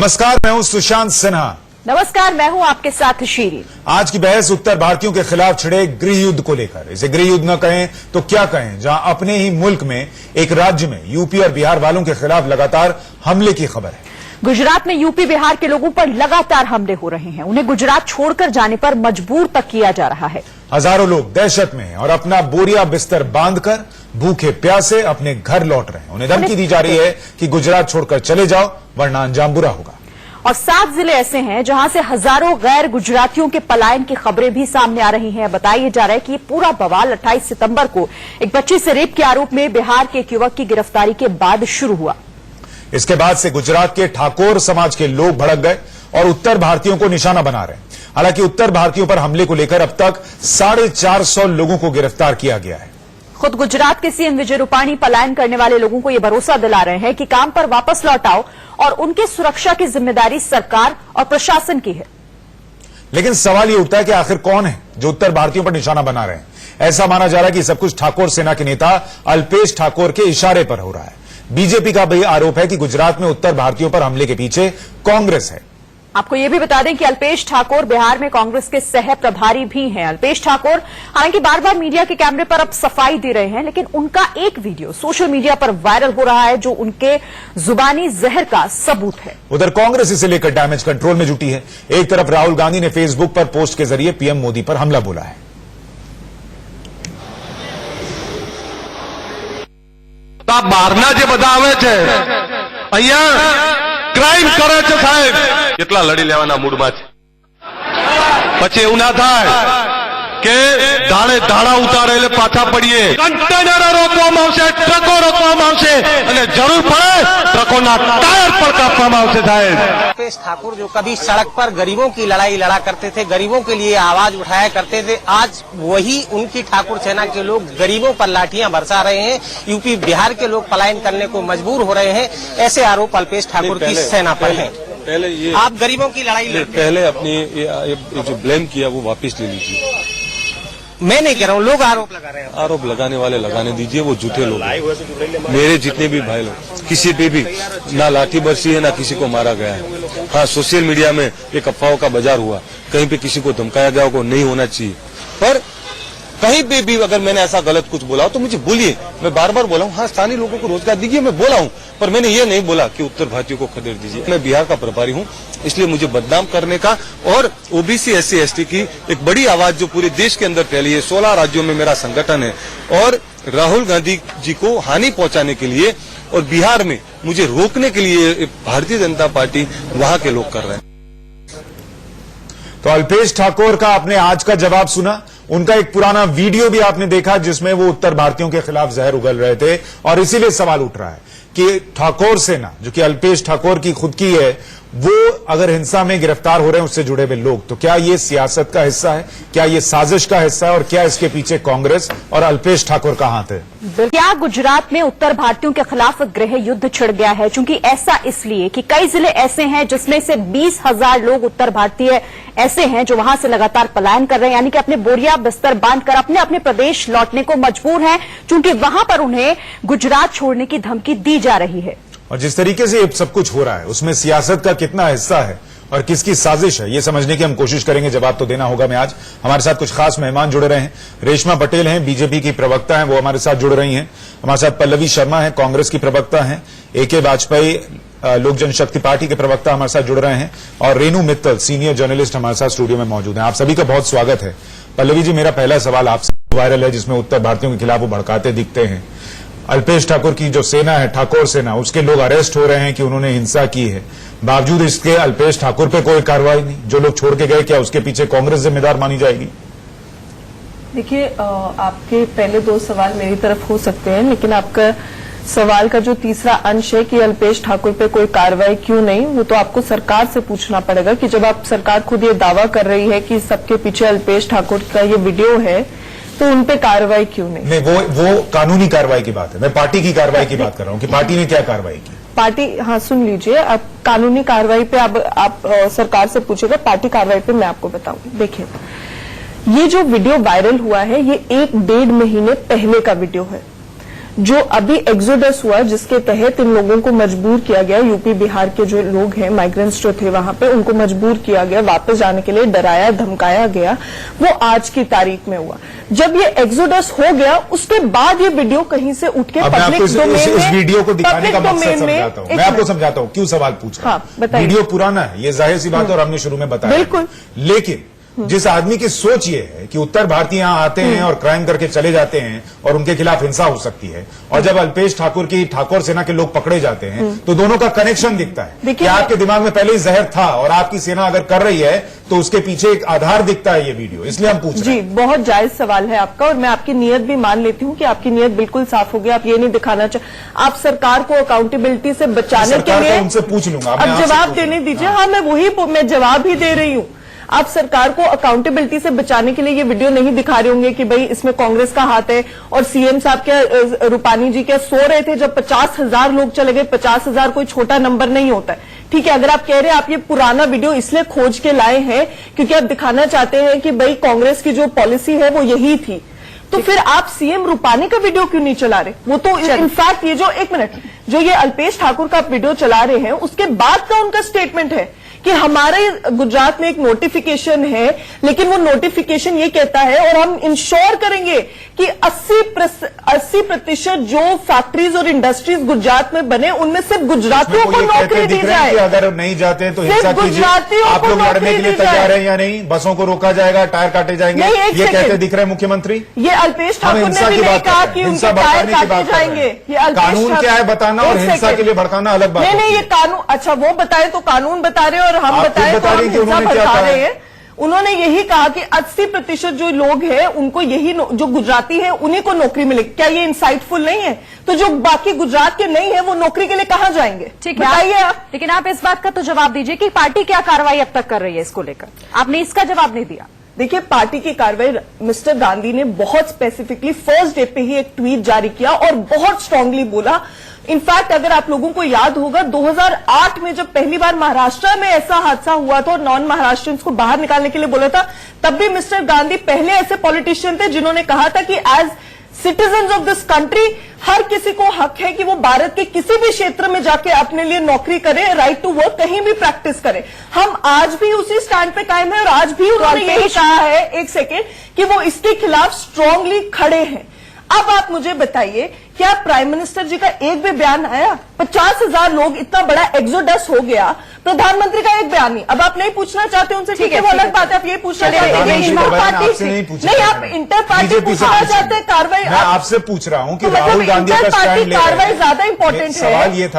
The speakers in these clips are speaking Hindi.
नमस्कार, मैं हूं सुशांत सिन्हा। नमस्कार, मैं हूं आपके साथ शीरी। आज की बहस उत्तर भारतीयों के खिलाफ छिड़े गृह युद्ध को लेकर। इसे गृह युद्ध न कहें तो क्या कहें, जहां अपने ही मुल्क में एक राज्य में यूपी और बिहार वालों के खिलाफ लगातार हमले की खबर है। गुजरात में यूपी बिहार के लोगों पर लगातार हमले हो रहे हैं। उन्हें गुजरात छोड़कर जाने पर मजबूर तक किया जा रहा है। हजारों लोग दहशत में हैं और अपना बोरिया बिस्तर बांधकर भूखे प्यासे अपने घर लौट रहे हैं। उन्हें धमकी दी जा रही है कि गुजरात छोड़कर चले जाओ वरना अंजाम बुरा होगा। और 7 जिले ऐसे हैं जहां से हजारों गैर गुजरातियों के पलायन की खबरें भी सामने आ रही हैं। बताया जा रहा है कि ये पूरा बवाल 28 सितंबर को एक बच्ची से रेप के आरोप में बिहार के एक युवक की गिरफ्तारी के बाद शुरू हुआ। इसके बाद से गुजरात के ठाकोर समाज के लोग भड़क गए और उत्तर भारतीयों को निशाना बना रहे हैं। हालांकि उत्तर भारतीयों पर हमले को लेकर अब तक 450 लोगों को गिरफ्तार किया गया है। खुद गुजरात के सीएम विजय रूपाणी पलायन करने वाले लोगों को यह भरोसा दिला रहे हैं कि काम पर वापस लौट आओ और उनकी सुरक्षा की जिम्मेदारी सरकार और प्रशासन की है। लेकिन सवाल यह उठता है कि आखिर कौन है जो उत्तर भारतीयों पर निशाना बना रहे हैं। ऐसा माना जा रहा है कि सब कुछ ठाकुर सेना के नेता अल्पेश ठाकुर के इशारे पर हो रहा है। बीजेपी का भी आरोप है कि गुजरात में उत्तर भारतीयों पर हमले के पीछे कांग्रेस है। आपको यह भी बता दें कि अल्पेश ठाकुर बिहार में कांग्रेस के सह प्रभारी भी हैं। अल्पेश ठाकुर हालांकि बार बार मीडिया के कैमरे पर अब सफाई दे रहे हैं, लेकिन उनका एक वीडियो सोशल मीडिया पर वायरल हो रहा है जो उनके जुबानी जहर का सबूत है। उधर कांग्रेस इसे लेकर डैमेज कंट्रोल में जुटी है। एक तरफ राहुल गांधी ने फेसबुक पर पोस्ट के जरिए पीएम मोदी पर हमला बोला है। બહારના જે બધા આવે છે અહીંયા ક્રાઇમ કરે છે સાહેબ, કેટલા લડી લેવાના મૂડમાં છે। પછી એવું ના થાય કે ધાડે ધાડા ઉતારે એટલે પાછા પડીએ। કન્ટેનરો રોકવામાં આવશે, ટ્રકો રોકવામાં આવશે અને જરૂર પડે ટ્રકોના ટાયર પણ કાપવામાં આવશે સાહેબ। अल्पेश ठाकुर जो कभी सड़क पर गरीबों की लड़ाई लड़ा करते थे, गरीबों के लिए आवाज उठाया करते थे, आज वही उनकी ठाकुर सेना के लोग गरीबों पर लाठियां बरसा रहे हैं। यूपी बिहार के लोग पलायन करने को मजबूर हो रहे हैं। ऐसे आरोप अल्पेश ठाकुर की सेना पर है। पहले ये आप गरीबों की लड़ाई लड़ते हैं। पहले अपनी ये जो ब्लेम किया वो वापस ले लीजिए। मैं नहीं कह रहा हूँ, लोग आरोप लगा रहे हैं। आरोप लगाने वाले लगाने दीजिए, वो झूठे लोग हैं। मेरे जितने भी भाई लोग, किसी पे भी ना लाठी बरसी है ना किसी को मारा गया है। हाँ, सोशल मीडिया में एक अफवाहों का बाजार हुआ, कहीं पे किसी को धमकाया गया हो, नहीं होना चाहिए। पर कहीं पे भी अगर मैंने ऐसा गलत कुछ बोला हो तो मुझे बोलिए। मैं बार बार बोला हूँ, हाँ स्थानीय लोगों को रोजगार दीजिए, मैं बोला हूँ, पर मैंने ये नहीं बोला कि उत्तर भारतीयों को खदेड़ दीजिए। मैं बिहार का प्रभारी हूँ, इसलिए मुझे बदनाम करने का और ओबीसी SC ST की एक बड़ी आवाज जो पूरे देश के अंदर फैली है, 16 राज्यों में मेरा संगठन है और राहुल गांधी जी को हानि पहुंचाने के लिए और बिहार में मुझे रोकने के लिए भारतीय जनता पार्टी वहां के लोग कर रहे हैं। तो अल्पेश ठाकुर का आपने आज का जवाब सुना। उनका एक पुराना वीडियो भी आपने देखा जिसमें वो उत्तर भारतीयों के खिलाफ जहर उगल रहे थे और इसीलिए सवाल उठ रहा है कि ठाकुर सेना जो कि अल्पेश ठाकुर की खुद की है, वो अगर हिंसा में गिरफ्तार हो रहे हैं उससे जुड़े हुए लोग, तो क्या ये सियासत का हिस्सा है, क्या ये साजिश का हिस्सा है और क्या इसके पीछे कांग्रेस और अल्पेश ठाकुर का हाथ है? क्या गुजरात में उत्तर भारतीयों के खिलाफ गृह युद्ध छिड़ गया है? चूंकि ऐसा इसलिए कि कई जिले ऐसे हैं जिसमें से 20,000 लोग उत्तर भारतीय ऐसे हैं जो वहां से लगातार पलायन कर रहे हैं, यानी कि अपने बोरिया बिस्तर बांधकर अपने अपने प्रदेश लौटने को मजबूर हैं, चूंकि वहां पर उन्हें गुजरात छोड़ने की धमकी दी जा रही है। और जिस तरीके से ये सब कुछ हो रहा है उसमें सियासत का कितना हिस्सा है और किसकी साजिश है, ये समझने की हम कोशिश करेंगे। जवाब तो देना होगा। मैं आज हमारे साथ कुछ खास मेहमान जुड़ रहे हैं। रेशमा पटेल हैं, बीजेपी की प्रवक्ता हैं, वो हमारे साथ जुड़ रही हैं। हमारे साथ पल्लवी शर्मा है, कांग्रेस की प्रवक्ता हैं। AK वाजपेयी लोक जनशक्ति पार्टी के प्रवक्ता हमारे साथ जुड़ रहे हैं और रेनू मित्तल सीनियर जर्नलिस्ट हमारे साथ स्टूडियो में मौजूद हैं। आप सभी का बहुत स्वागत है। पल्लवी जी, मेरा पहला सवाल आपसे वायरल है जिसमें उत्तर भारतीयों के खिलाफ वो भड़काते दिखते हैं। अल्पेश ठाकुर की जो सेना है, ठाकुर सेना, उसके लोग अरेस्ट हो रहे हैं कि उन्होंने हिंसा की है। बावजूद इसके अल्पेश ठाकुर पे कोई कार्रवाई नहीं। जो लोग छोड़ के गए, क्या उसके पीछे कांग्रेस जिम्मेदार मानी जाएगी? देखिए, आपके पहले 2 सवाल मेरी तरफ हो सकते हैं, लेकिन आपका सवाल का जो तीसरा अंश है कि अल्पेश ठाकुर पे कोई कार्रवाई क्यों नहीं, वो तो आपको सरकार से पूछना पड़ेगा कि जब आप सरकार खुद ये दावा कर रही है कि सबके पीछे अल्पेश ठाकुर का ये वीडियो है तो उन पे कार्रवाई क्यों नहीं? वो कानूनी कार्रवाई की बात है। मैं पार्टी की कार्रवाई की बात कर रहा हूँ कि पार्टी ने क्या कार्रवाई की। पार्टी, हाँ सुन लीजिए, अब कानूनी कार्रवाई पे अब आप सरकार से पूछेगा, पार्टी कार्रवाई पे मैं आपको बताऊं। देखिए, ये जो वीडियो वायरल हुआ है ये 1-1.5 महीने पहले का वीडियो है। जो अभी एक्सोडस हुआ, जिसके तहत इन लोगों को मजबूर किया गया, यूपी बिहार के जो लोग हैं, माइग्रेंट्स जो थे वहां पे, उनको मजबूर किया गया, वापस जाने के लिए डराया धमकाया गया, वो आज की तारीख में हुआ। जब ये एक्सोडस हो गया, उसके बाद ये वीडियो कहीं से उठ के पब्लिक डोमेन में, इस वीडियो को दिखाने का मकसद डोमेन में, समझाता हूं मैं, आपको समझाता हूं क्यों सवाल पूछ रहा हूं। हाँ, बताइए। वीडियो पुराना है, ये जाहिर सी बात है, और हमने शुरू में बताया, बिल्कुल। लेकिन जिस आदमी की सोच ये है कि उत्तर भारतीय यहां आते हैं और क्राइम करके चले जाते हैं और उनके खिलाफ हिंसा हो सकती है, और जब अल्पेश ठाकुर की ठाकुर सेना के लोग पकड़े जाते हैं तो दोनों का कनेक्शन दिखता है कि आपके दिमाग में पहले ही जहर था और आपकी सेना अगर कर रही है तो उसके पीछे एक आधार दिखता है ये वीडियो, इसलिए हम पूछ रहे हैं। जी, बहुत जायज सवाल है आपका, और मैं आपकी नीयत भी मान लेती हूं कि आपकी नीयत बिल्कुल साफ हो गई। आप ये नहीं दिखाना आप सरकार को अकाउंटेबिलिटी से बचाने के लिए, उनसे पूछ लूंगा, अब जवाब देने दीजिए। हाँ, मैं जवाब ही दे रही हूं। आप सरकार को अकाउंटेबिलिटी से बचाने के लिए ये वीडियो नहीं दिखा रहे होंगे कि भाई इसमें कांग्रेस का हाथ है, और सीएम साहब क्या, रूपानी जी क्या सो रहे थे जब 50,000 लोग चले गए। 50,000 कोई छोटा नंबर नहीं होता है, ठीक है। अगर आप कह रहे हैं आप ये पुराना वीडियो इसलिए खोज के लाए हैं क्योंकि आप दिखाना चाहते हैं कि भाई कांग्रेस की जो पॉलिसी है वो यही थी, तो फिर आप सीएम रूपानी का वीडियो क्यों नहीं चला रहे? वो तो इनफैक्ट ये जो, एक मिनट, जो ये अल्पेश ठाकुर का आप वीडियो चला रहे हैं उसके बाद का उनका स्टेटमेंट है कि हमारे गुजरात में एक नोटिफिकेशन है, लेकिन वो नोटिफिकेशन ये कहता है और हम इंश्योर करेंगे कि 80% जो फैक्ट्रीज और इंडस्ट्रीज गुजरात में बने उनमें सिर्फ गुजरातियों को नौकरी दी जाए। अगर नहीं जाते तो हिंसा कीजिए, आप लोग लड़ने के लिए तैयार हैं या नहीं? बसों को रोका जाएगा, टायर काटे जाएंगे, ये कहते दिख रहे हैं मुख्यमंत्री। ये अल्पेश ठाकुर ने भी नहीं कहा कि उनके टायर काटे जाएंगे। कानून क्या है बताना और हिंसा के लिए भड़काना अलग बात है। नहीं, ये कानून, अच्छा वो बताए तो कानून बता रहे और हम बताएं तो हम हिंसा भड़का रहे हैं। उन्होंने यही कहा कि 80% जो लोग हैं उनको यही, जो गुजराती है उन्हीं को नौकरी मिलेगी। क्या ये इंसाइटफुल नहीं है? तो जो बाकी गुजरात के नहीं है वो नौकरी के लिए कहां जाएंगे? ठीक है, बताइए आप। लेकिन आप इस बात का तो जवाब दीजिए कि पार्टी क्या कार्रवाई अब तक कर रही है इसको लेकर। आपने इसका जवाब नहीं दिया। देखिए, पार्टी की कार्रवाई, मिस्टर गांधी ने बहुत स्पेसिफिकली फर्स्ट डे पे ही एक ट्वीट जारी किया और बहुत स्ट्रांगली बोला। इनफैक्ट अगर आप लोगों को याद होगा 2008 में जब पहली बार महाराष्ट्र में ऐसा हादसा हुआ था और नॉन महाराष्ट्रियंस को बाहर निकालने के लिए बोला था, तब भी मिस्टर गांधी पहले ऐसे पॉलिटिशियन थे जिन्होंने कहा था कि as citizens of this country हर किसी को हक है कि वो भारत के किसी भी क्षेत्र में जाके अपने लिए नौकरी करे, राइट टू वर्क कहीं भी प्रैक्टिस करे। हम आज भी उसी स्टैंड पे कायम है और आज भी उन्होंने यही कहा है, एक सेकेंड, कि वो इसके खिलाफ स्ट्रांगली खड़े हैं। अब आप मुझे बताइए, क्या प्राइम मिनिस्टर जी का एक भी बयान आया? 50,000 लोग, इतना बड़ा एक्सोडस हो गया, प्रधानमंत्री का एक बयान नहीं। अब आप नहीं पूछना चाहते उनसे, ठीक है, वो अलग बात है, आप ये पूछना चाहते हैं इंटर पार्टी नहीं, आप इंटर पार्टी पूछना चाहते हैं कार्रवाई। मैं आपसे पूछ रहा हूं कि मतलब राहुल गांधी का स्टैंड ले, कार्रवाई ज्यादा इंपॉर्टेंट है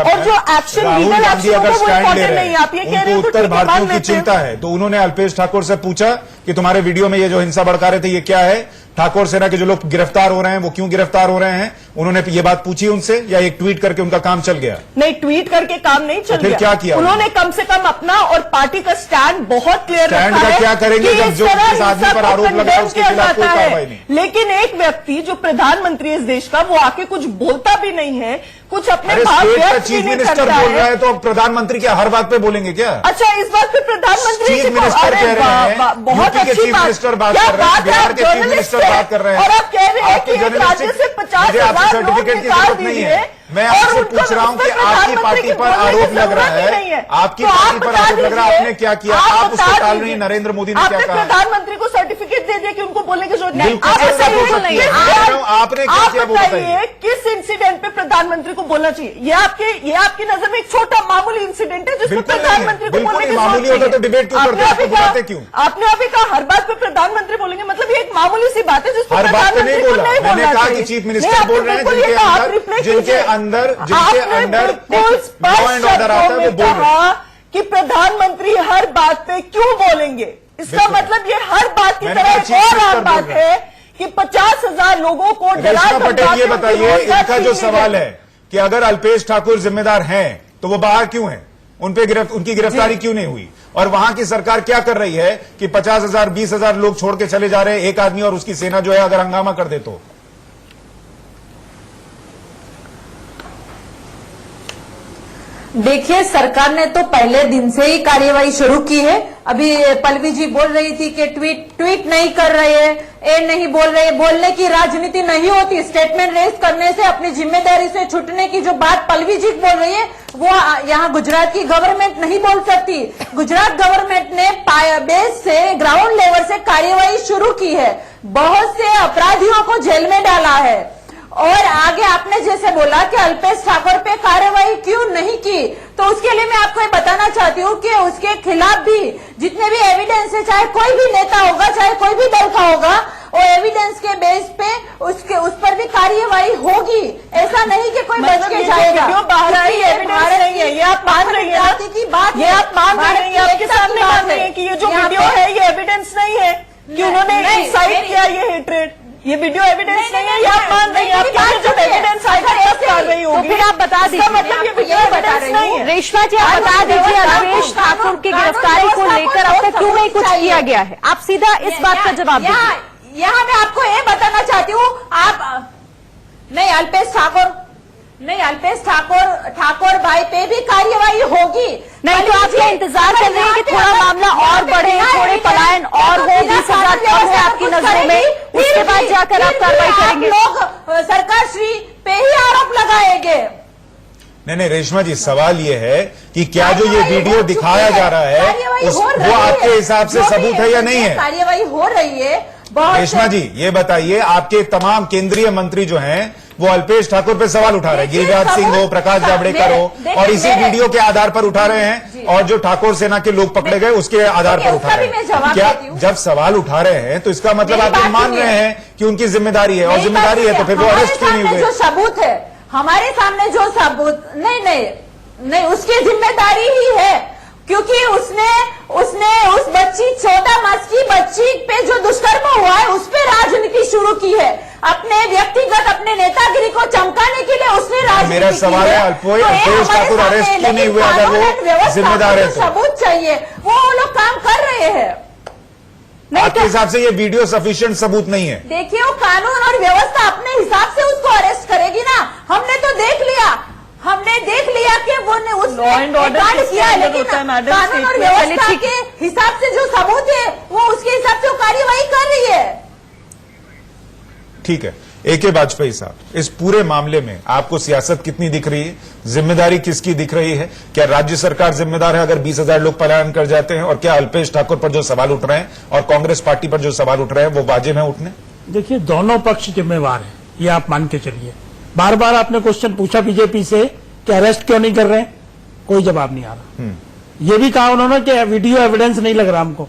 और जो एक्शन, लीगल एक्शन होगा वो इंपॉर्टेंट नहीं है। आप ये कह रहे हैं उत्तर भारतीयों की चिंता है, तो उन्होंने अल्पेश ठाकुर से पूछा कि तुम्हारे वीडियो में ये जो हिंसा भड़का रहे थे ये क्या है? ठाकुर सेना के जो लोग गिरफ्तार हो रहे हैं वो क्यों गिरफ्तार हो रहे हैं? उन्होंने ये बात पूछी उनसे, या एक ट्वीट करके उनका काम चल गया? नहीं, ट्वीट करके काम नहीं चल गया। फिर क्या किया उन्होंने? कम से कम अपना और पार्टी का स्टैंड बहुत क्लियर रखा है। स्टैंड का क्या करेंगे जब जो इस आदमी पर आरोप लगा है उसके खिलाफ कोई कार्रवाई नहीं? लेकिन एक व्यक्ति जो प्रधानमंत्री इस देश का, वो आके कुछ बोलता भी नहीं है, कुछ अपने भाव व्यक्त चीफ मिनिस्टर बोल रहा है, तो प्रधानमंत्री क्या हर बात पे बोलेंगे क्या? अच्छा, इस बात पे प्रधानमंत्री चीफ मिनिस्टर कह रहे हैं, बहुत अच्छी चीफ मिनिस्टर बात कर रहे हैं, बिहार के चीफ मिनिस्टर बात कर रहे हैं, और आप कह रहे हैं कि एक राज्य से 50,000 लोग निकाल दीजिए। मैं आपसे पूछ रहा हूं कि आपकी पार्टी पर आरोप लग रहा है, आपकी पार्टी पर आरोप लग रहा है, आपने क्या किया? आप उसको टाल रही हैं। नरेंद्र मोदी ने क्या कहा? प्रधानमंत्री को सर्टिफिकेट दे दिया कि उनको बोलने की जरूरत नहीं। आपने क्या किया वो बताइए? किस इंसिडेंट पे प्रधानमंत्री को बोलना चाहिए? ये आपकी नजर में एक छोटा मामूली इंसिडेंट है जिसको प्रधानमंत्री को बोलने की मामूली होता तो डिबेट क्यों करते? आपको बुलाते क्यों? आपने अभी कहा हर बात पे प्रधानमंत्री बोलेंगे, मतलब ये एक मामूली सी बात है जिसको हर बात पे नहीं बोला। मैंने कहा कि चीफ मिनिस्टर बोल रहे हैं जिनके अंदर लॉ एंड ऑर्डर आता है, वो बोल रहे हैं कि प्रधानमंत्री हर बात पे क्यों बोलेंगे। इसका मतलब ये हर बात की तरह एक और आम बात है कि 50,000 लोगों को रेशमा पटेल, ये बताइए, इनका जो सवाल है कि अगर अल्पेश ठाकुर जिम्मेदार हैं तो वो बाहर क्यों हैं? उनकी गिरफ्तारी क्यों नहीं हुई? और वहां की सरकार क्या कर रही है कि 50,000 20,000 लोग छोड़ के चले जा रहे हैं, एक आदमी और उसकी सेना जो है अगर हंगामा कर दे तो? देखिए, सरकार ने तो पहले दिन से ही कार्यवाही शुरू की है। अभी पल्लवी जी बोल रही थी कि ट्वीट नहीं कर रहे हैं, ये नहीं बोल रहे, बोलने की राजनीति नहीं होती, स्टेटमेंट रेज करने से अपनी जिम्मेदारी से छूटने की जो बात पल्लवी जी बोल रही है वो यहाँ गुजरात की गवर्नमेंट नहीं बोल सकती। गुजरात गवर्नमेंट ने बेस से ग्राउंड लेवल से कार्यवाही शुरू की है, बहुत से अपराधियों को जेल में डाला है और आगे आपने जैसे बोला कि अल्पेश ठाकोर पे कार्रवाई क्यों नहीं की, तो उसके लिए मैं आपको ये बताना चाहती हूँ कि उसके खिलाफ भी जितने भी एविडेंस है, चाहे कोई भी नेता होगा, चाहे कोई भी दल का होगा, वो एविडेंस के बेस पे उस पर भी कार्यवाही होगी। ऐसा नहीं कि कोई बच के जाएगा। एविडेंस नहीं है, ये आप मान रही है की बात, ये आप मान रही है, आपके सामने मान रही है कि ये जो वीडियो है ये एविडेंस नहीं है कि उन्होंने इंसाइट किया ये हेट्रेड, ये वीडियो एविडेंस नहीं है, ये आप मान रही है। आप जब एविडेंस आएगा तब कार्रवाई होगी। तो फिर आप बता दीजिए, मतलब ये वीडियो एविडेंस नहीं है। रेशमा जी आप बता दीजिए, अल्पेश ठाकुर की गिरफ्तारी को लेकर अब तक क्यों नहीं कुछ किया गया है? आप सीधा इस बात का जवाब दीजिए। यहाँ मैं आपको ये बताना चाहती हूँ, आप नहीं अल्पेश ठाकुर भाई पे भी कार्यवाही होगी। नहीं तो आप क्या इंतजार कर रहे हैं कि थोड़ा मामला और बढ़े, थोड़े पलायन और हो, 20,000 कम है आपकी नजरों में, उसके बाद जाकर आप कार्रवाई करेंगे? लोग सरकार श्री पे ही आरोप लगाएंगे। नहीं रेशमा जी, सवाल ये है कि क्या जो ये वीडियो दिखाया जा रहा है वो आपके हिसाब से सबूत है या नहीं है? कार्यवाही हो रही है। रेशमा जी ये बताइए, आपके तमाम केंद्रीय मंत्री जो हैं वो अल्पेश ठाकुर पे सवाल उठा रहे हैं, गिरिराज सिंह हो, प्रकाश जावड़ेकर हो, और इसी वीडियो के आधार पर उठा रहे हैं, और जो ठाकुर सेना के लोग पकड़े गए उसके आधार पर उठा रहे हैं। क्या जब सवाल उठा रहे हैं तो इसका मतलब आप ये मान रहे हैं कि उनकी जिम्मेदारी है, और जिम्मेदारी है तो फिर वो अरेस्ट क्यों नहीं हुए? जो सबूत है हमारे सामने, जो सबूत नहीं उसकी जिम्मेदारी ही है, क्योंकि उसने उस बच्ची 14 मास की बच्ची पे जो दुष्कर्म हुआ है उस पे राजनीति शुरू की है, अपने व्यक्तिगत अपने नेतागिरी को चमकाने के लिए उसने राजनीति। मेरा सवाल है अल्पेश ठाकुर अरेस्ट क्यों नहीं हुए अगर वो जिम्मेदार है? सबूत चाहिए, वो लोग काम कर रहे हैं। आपके हिसाब से ये वीडियो सफिशिएंट सबूत नहीं है? देखिए वो कानून और व्यवस्था अपने हिसाब से उसको अरेस्ट करेगी ना। हमने तो देख लिया कि वो ने उसने कांड किया है, लेकिन कानून और व्यवस्था के हिसाब से जो सबूत है वो उसके हिसाब से कार्यवाही कर रही है। ठीक है, AK वाजपेयी साहब, इस पूरे मामले में आपको सियासत कितनी दिख रही है? जिम्मेदारी किसकी दिख रही है? क्या राज्य सरकार जिम्मेदार है अगर 20,000 लोग पलायन कर जाते हैं? और क्या अल्पेश ठाकुर पर जो सवाल उठ रहे हैं और कांग्रेस पार्टी पर जो सवाल उठ रहे हैं वो वाजिब है उठने? देखिए, दोनों पक्ष जिम्मेवार है, ये आप मान के चलिए। बार बार आपने क्वेश्चन पूछा बीजेपी से कि अरेस्ट क्यों नहीं कर रहे हैं, कोई जवाब नहीं आ रहा। ये भी कहा उन्होंने कि वीडियो एविडेंस नहीं लग रहा हमको।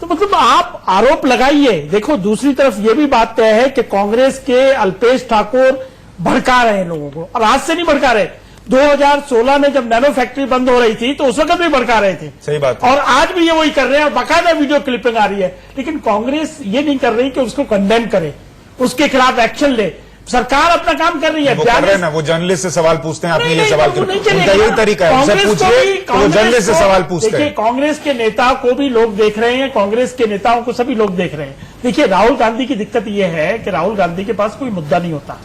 तो मतलब आप आरोप लगाइए। देखो, दूसरी तरफ ये भी बात तय है कि कांग्रेस के अल्पेश ठाकुर भड़का रहे हैं लोगों को, और आज से नहीं भड़का रहे। 2016 में जब नैनो फैक्ट्री बंद हो रही थी तो उस वक्त भी भड़का रहे थे। सही बात। और आज भी ये वही कर रहे हैं, और बाकायदा वीडियो क्लिपिंग आ रही है। लेकिन कांग्रेस ये नहीं कर रही कि उसको कंडेम करे, उसके खिलाफ एक्शन ले। सरकार अपना काम कर रही है। वो कर रहे हैं ना, वो जर्नलिस्ट से सवाल पूछते हैं, आपने ये सवाल क्यों? उनका यही तरीका है, उनसे पूछिए तो वो जर्नलिस्ट से सवाल पूछते हैं। देखिए, कांग्रेस के नेता को भी लोग देख रहे हैं, कांग्रेस के नेताओं को सभी लोग देख रहे हैं। देखिए, राहुल गांधी की दिक्कत यह है कि राहुल गांधी के पास कोई मुद्दा नहीं होता,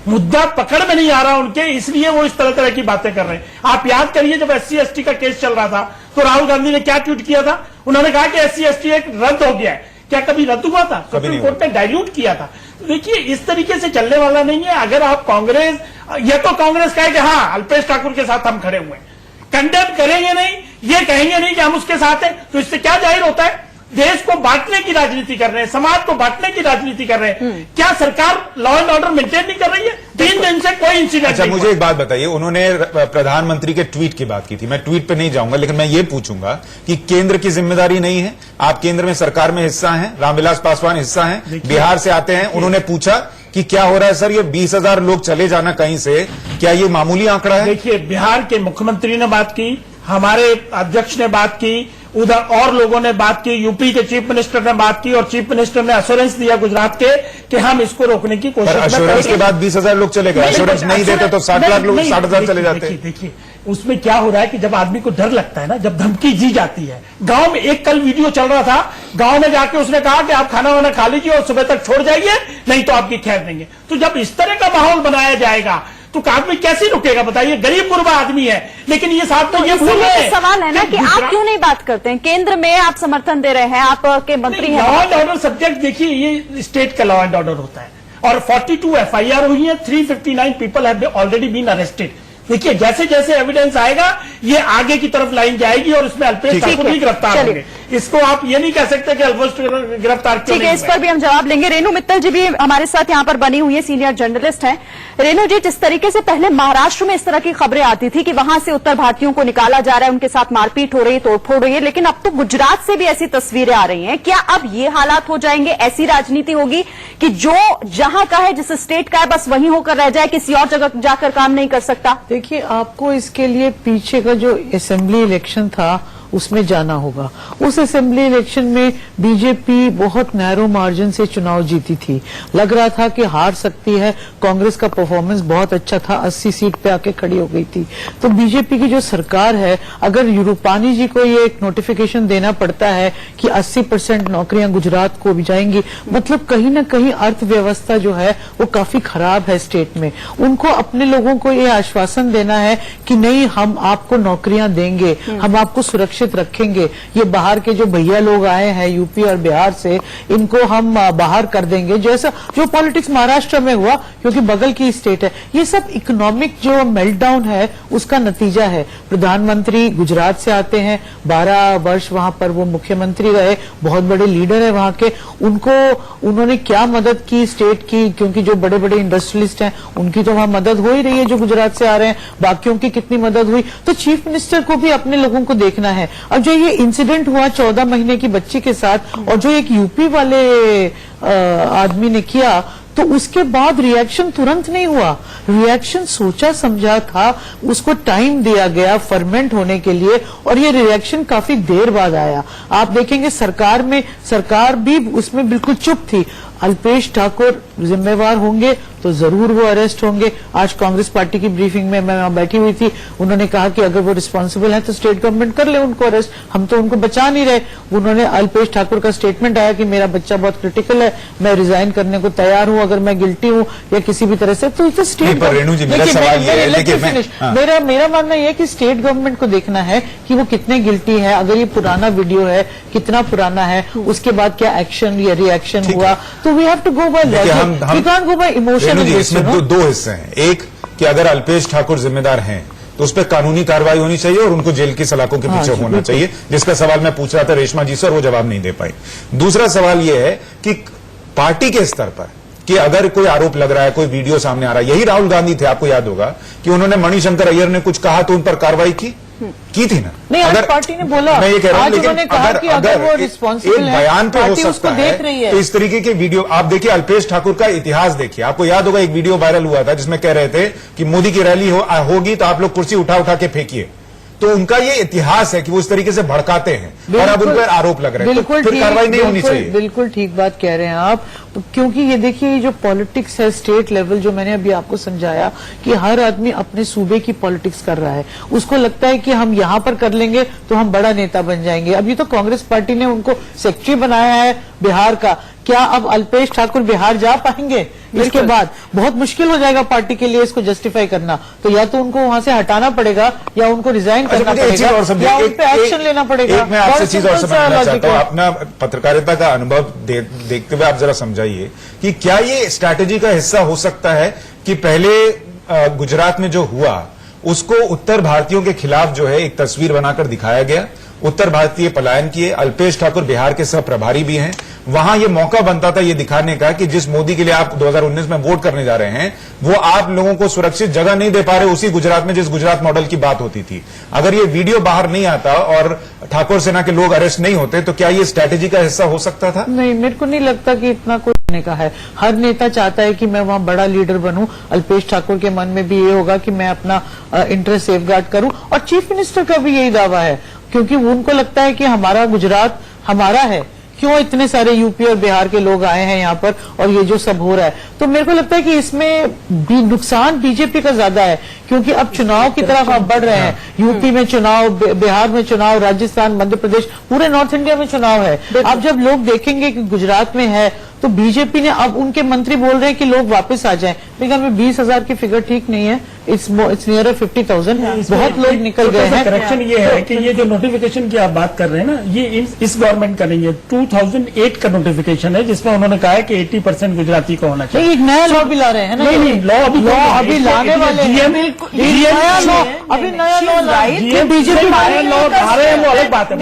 मुद्दा पकड़ में नहीं आ रहा उनके, इसलिए वो इस तरह की बातें कर रहे हैं। आप याद करिए, जब SC/ST का केस चल रहा था तो राहुल गांधी ने क्या ट्वीट किया था? उन्होंने कहा कि SC/ST एक रद्द हो गया है। क्या कभी रद्द हुआ था? सुप्रीम कोर्ट ने डाइल्यूट किया था। देखिए, इस तरीके से चलने वाला नहीं है। अगर आप कांग्रेस, या तो कांग्रेस कहे कि हाँ अल्पेश ठाकुर के साथ हम खड़े हुए हैं, कंडेम करेंगे नहीं, ये कहेंगे नहीं कि हम उसके साथ हैं, तो इससे क्या जाहिर होता है? देश को बांटने की राजनीति कर रहे हैं, समाज को बांटने की राजनीति कर रहे हैं। क्या सरकार लॉ एंड ऑर्डर मेंटेन नहीं कर रही है? 3 दिन से कोई इंसिडेंट अच्छा, नहीं। मुझे एक बात बताइए, उन्होंने प्रधानमंत्री के ट्वीट की बात की थी, मैं ट्वीट पे नहीं जाऊंगा, लेकिन मैं ये पूछूंगा कि केंद्र की जिम्मेदारी नहीं है? आप केंद्र में सरकार में हिस्सा हैं, रामविलास पासवान हिस्सा हैं, बिहार से आते हैं। उन्होंने पूछा कि क्या हो रहा है सर, ये 20,000 लोग चले जाना कहीं से, क्या ये मामूली आंकड़ा है? देखिए, बिहार के मुख्यमंत्री ने बात की, हमारे अध्यक्ष ने बात की, उधर और लोगों ने बात की, यूपी के चीफ मिनिस्टर ने बात की, और चीफ मिनिस्टर ने एश्योरेंस दिया गुजरात के कि हम इसको रोकने की कोशिश करेंगे। एश्योरेंस के बाद 20,000 लोग चले गए, एश्योरेंस नहीं देते तो 60 लाख लोग, 60,000 चले जाते। देखिए, उसमें क्या हो रहा है कि जब आदमी को डर लगता है ना, जब धमकी दी जाती है। गांव में एक कल वीडियो चल रहा था, गांव में जाके उसने कहा कि आप खाना वाना खा लीजिए और सुबह तक छोड़ जाइए, नहीं तो आपकी खैर देंगे। तो जब इस तरह का माहौल बनाया जाएगा तो कार्रवाई कैसे रुकेगा बताइए? गरीब गुरबा आदमी है, लेकिन ये साहब तो ये भूल रहे हैं। सवाल है ना कि आप क्यों नहीं बात करते हैं? केंद्र में आप समर्थन दे रहे हैं, आपके मंत्री हैं। लॉ एंड ऑर्डर सब्जेक्ट देखिए, ये स्टेट का लॉ एंड ऑर्डर होता है और 42 FIR हुई है, 359 people have already been arrested. देखिए जैसे जैसे एविडेंस आएगा ये आगे की तरफ लाइन जाएगी और उसमें अल्पेश ठाकुर भी गिरफ्तार होंगे। इसको आप ये नहीं कह सकते कि अल्पेश गिरफ्तार क्यों ठीक है, इस पर भी हम जवाब लेंगे। रेणु मित्तल जी भी हमारे साथ यहाँ पर बनी हुई है, सीनियर जर्नलिस्ट हैं। रेणु जी, जिस तरीके से पहले महाराष्ट्र में इस तरह की खबरें आती थी कि वहां से उत्तर भारतीयों को निकाला जा रहा है, उनके साथ मारपीट हो रही है, तोड़फोड़ हो रही है, लेकिन अब तो गुजरात से भी ऐसी तस्वीरें आ रही हैं। क्या अब ये हालात हो जाएंगे, ऐसी राजनीति होगी कि जो जहां का है, जिस स्टेट का है, बस वहीं होकर रह जाए, किसी और जगह जाकर काम नहीं कर सकता? देखिए, आपको इसके लिए पीछे का जो असेंबली इलेक्शन था उसमें जाना होगा। उस असेंबली इलेक्शन में बीजेपी बहुत नैरो मार्जिन से चुनाव जीती थी। लग रहा था कि हार सकती है। कांग्रेस का परफॉर्मेंस बहुत अच्छा था, 80 सीट पे आके खड़ी हो गई थी। तो बीजेपी की जो सरकार है, अगर रूपानी जी को ये एक नोटिफिकेशन देना पड़ता है कि 80% नौकरियां गुजरात को भी जाएंगी, मतलब कहीं ना कहीं अर्थव्यवस्था जो है वो काफी खराब है स्टेट में। उनको अपने लोगों को ये आश्वासन देना है कि नहीं, हम आपको नौकरियां देंगे, हम आपको सुरक्षित रखेंगे। ये बाहर के जो भैया लोग आए हैं यूपी और बिहार से, इनको हम बाहर कर देंगे, जैसा जो पॉलिटिक्स महाराष्ट्र में हुआ, क्योंकि बगल की स्टेट है। ये सब इकोनॉमिक जो मेल्टडाउन है उसका नतीजा है। प्रधानमंत्री गुजरात से आते हैं, 12 वर्ष वहां पर वो मुख्यमंत्री रहे, बहुत बड़े लीडर है वहां के। उन्होंने क्या मदद की स्टेट की, क्योंकि जो बड़े बड़े इंडस्ट्रियलिस्ट हैं उनकी तो वहां मदद हो ही रही है जो गुजरात से आ रहे हैं, बाकियों की कितनी मदद हुई। तो चीफ मिनिस्टर को भी अपने लोगों को देखना है। अब जो ये इंसिडेंट हुआ 14 महीने की बच्ची के साथ, और जो एक यूपी वाले आदमी ने किया, तो उसके बाद रिएक्शन तुरंत नहीं हुआ। रिएक्शन सोचा समझा था, उसको टाइम दिया गया फर्मेंट होने के लिए, और ये रिएक्शन काफी देर बाद आया। आप देखेंगे सरकार भी उसमें बिल्कुल चुप थी। अल्पेश ठाकुर जिम्मेवार होंगे तो जरूर वो अरेस्ट होंगे। आज कांग्रेस पार्टी की ब्रीफिंग में मैं वहां बैठी हुई थी, उन्होंने कहा कि अगर वो रिस्पांसिबल है तो स्टेट गवर्नमेंट कर ले उनको अरेस्ट, हम तो उनको बचा नहीं रहे। उन्होंने अल्पेश ठाकुर का स्टेटमेंट आया कि मेरा बच्चा बहुत क्रिटिकल है, मैं रिजाइन करने को तैयार हूं अगर मैं गिल्टी हूं या किसी भी तरह से। तो इसे स्टेट मेरा मानना यह है कि स्टेट गवर्नमेंट को देखना है कि वो कितने गिल्टी है, अगर ये पुराना वीडियो है कितना पुराना है, उसके बाद क्या एक्शन या रिएक्शन हुआ। तो we have to go by logic, we can't go by emotion. इसमें दो हिस्से हैं। एक कि अगर अल्पेश ठाकुर जिम्मेदार हैं तो उस पर कानूनी कार्रवाई होनी चाहिए और उनको जेल की सलाखों के पीछे होना चाहिए, जिसका सवाल मैं पूछ रहा था रेशमा जी से और वो जवाब नहीं दे पाई। दूसरा सवाल यह है कि पार्टी के स्तर पर कि अगर कोई आरोप लग रहा है, कोई वीडियो सामने आ रहा है, यही राहुल गांधी थे, आपको याद होगा कि उन्होंने मणिशंकर अय्यर ने कुछ कहा तो उन पर कार्रवाई की थी ना। नहीं, अगर पार्टी ने बोला, मैं ये कह रहा हूं, लेकिन अगर वो रिस्पॉन्सिबल है, बयान पे हो सकता उसको देख रही है। तो इस तरीके के वीडियो आप देखिए, अल्पेश ठाकुर का इतिहास देखिए। आपको याद होगा एक वीडियो वायरल हुआ था जिसमें कह रहे थे कि मोदी की रैली होगी तो आप लोग कुर्सी उठा उठा के फेंकिए। तो उनका ये इतिहास है कि वो इस तरीके से भड़काते हैं और अब उन पर आरोप लग रहे हैं, तो फिर कार्रवाई नहीं होनी चाहिए। बिल्कुल ठीक बात कह रहे हैं आप, क्योंकि ये देखिए जो पॉलिटिक्स है स्टेट लेवल, जो मैंने अभी आपको समझाया कि हर आदमी अपने सूबे की पॉलिटिक्स कर रहा है। उसको लगता है कि हम यहां पर कर लेंगे तो हम बड़ा नेता बन जाएंगे। अभी तो कांग्रेस पार्टी ने उनको सेक्रेटरी बनाया है बिहार का। क्या अब अल्पेश ठाकुर बिहार जा पाएंगे? इसके बाद बहुत मुश्किल हो जाएगा पार्टी के लिए इसको जस्टिफाई करना। तो या तो उनको वहां से हटाना पड़ेगा या उनको रिजाइन करना पड़ेगा या उन पे एक्शन लेना पड़ेगा। मैं आपसे चीज और समझना चाहता हूं, अपना पत्रकारिता का अनुभव देखते हुए आप जरा समझाइए कि क्या ये स्ट्रैटेजी का हिस्सा हो सकता है कि पहले गुजरात में जो हुआ उसको उत्तर भारतीयों के खिलाफ जो है एक तस्वीर बनाकर दिखाया गया, उत्तर भारतीय पलायन किए, अल्पेश ठाकुर बिहार के सह प्रभारी भी हैं, वहां ये मौका बनता था ये दिखाने का कि जिस मोदी के लिए आप 2019 में वोट करने जा रहे हैं वो आप लोगों को सुरक्षित जगह नहीं दे पा रहे उसी गुजरात में जिस गुजरात मॉडल की बात होती थी। अगर ये वीडियो बाहर नहीं आता और ठाकुर सेना के लोग अरेस्ट नहीं होते तो क्या ये स्ट्रैटेजी का हिस्सा हो सकता था? नहीं, मेरे को नहीं लगता कि इतना कोई करने का है। हर नेता चाहता है कि मैं वहां बड़ा लीडर बनूं। अल्पेश ठाकुर के मन में भी ये होगा कि मैं अपना इंटरेस्ट सेफगार्ड करूं, और चीफ मिनिस्टर का भी यही दावा है, क्योंकि उनको लगता है कि हमारा गुजरात हमारा है, क्यों इतने सारे यूपी और बिहार के लोग आए हैं यहाँ पर और ये जो सब हो रहा है। तो मेरे को लगता है कि इसमें भी नुकसान बीजेपी का ज्यादा है, क्योंकि अब चुनाव की तरफ आप बढ़ रहे हैं। यूपी में चुनाव, बिहार में चुनाव, राजस्थान, मध्य प्रदेश, पूरे नॉर्थ इंडिया में चुनाव है। अब जब लोग देखेंगे कि गुजरात में है तो बीजेपी ने अब उनके मंत्री बोल रहे हैं कि लोग वापस आ जाएं। मैं 20,000 की फिगर ठीक नहीं है, इट्स नियर 50,000। बहुत लोग निकल गए हैं। करेक्शन ये है कि ये जो नोटिफिकेशन की आप बात कर रहे हैं ना, ये इस गवर्नमेंट का नहीं है, 2008 का नोटिफिकेशन है, जिसमें उन्होंने कहा है कि 80% गुजराती को होना चाहिए। एक नया लॉ भी ला रहे हैं ना? नहीं, लॉ अभी लाने वाले हैं। अभी नया लॉ लाए, बीजेपी लॉ ला रहे हैं, वो अलग बात है।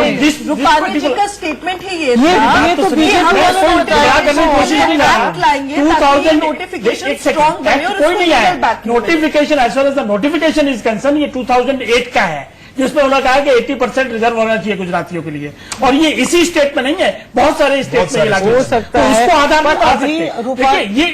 रूपानी जी का स्टेटमेंट ही ये ये तो बीजेपी कोशिश नहीं कोई नहीं आया notification. As far as the notification is concern, ये 2008 का है, जिसमें उन्होंने कहा कि 80% रिजर्व होना चाहिए गुजरातियों के लिए, और ये इसी स्टेट में नहीं है, बहुत सारे स्टेट में लागू हो सकता है। इसको आधार पर देखिए, ये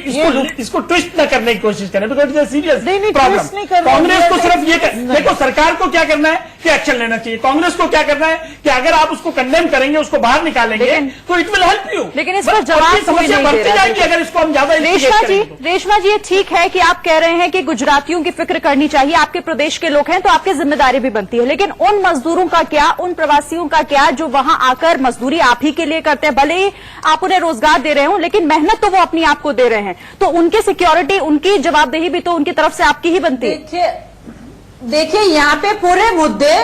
इसको ट्विस्ट न करने की कोशिश करें, because it's serious problem. Congress को सिर्फ ये देखो, सरकार को क्या करना है कि एक्शन लेना चाहिए, कांग्रेस को क्या करना है कि अगर आप उसको कंडेम करेंगे, उसको बाहर निकालेंगे तो इट विल हेल्प यू। लेकिन इस पर जवाब समस्या बढ़ती जाएगी अगर इसको हम ज्यादा। रेशमा जी, ये ठीक है कि आप कह रहे हैं कि गुजरातियों की फिक्र करनी चाहिए, आपके प्रदेश के लोग हैं तो आपकी जिम्मेदारी भी बनती है, लेकिन उन मजदूरों का क्या, उन प्रवासियों का क्या जो वहां आकर मजदूरी आप ही के लिए करते हैं? भले ही आप उन्हें रोजगार दे रहे हो, लेकिन मेहनत तो वो अपनी आप को दे रहे हैं, तो उनकी सिक्योरिटी, उनकी जवाबदेही भी तो उनकी तरफ से आपकी ही बनती है। देखिए यहाँ पे पूरे मुद्दे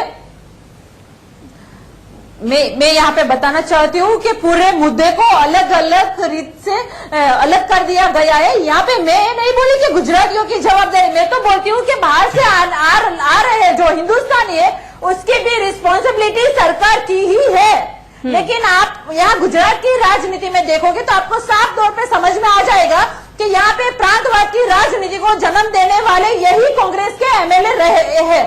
मैं यहाँ पे बताना चाहती हूँ कि पूरे मुद्दे को अलग अलग रीत से अलग कर दिया गया है। यहाँ पे मैं नहीं बोली कि गुजरातियों की जवाबदारी, मैं तो बोलती हूँ कि बाहर से आ रहे हैं जो हिंदुस्तानी है, उसकी भी रिस्पॉन्सिबिलिटी सरकार की ही है। लेकिन आप यहाँ गुजरात की राजनीति में देखोगे तो आपको साफ तौर पे समझ में आ जाएगा कि यहाँ पे प्रांतवाद की राजनीति को जन्म देने वाले यही कांग्रेस के एमएलए रहे हैं,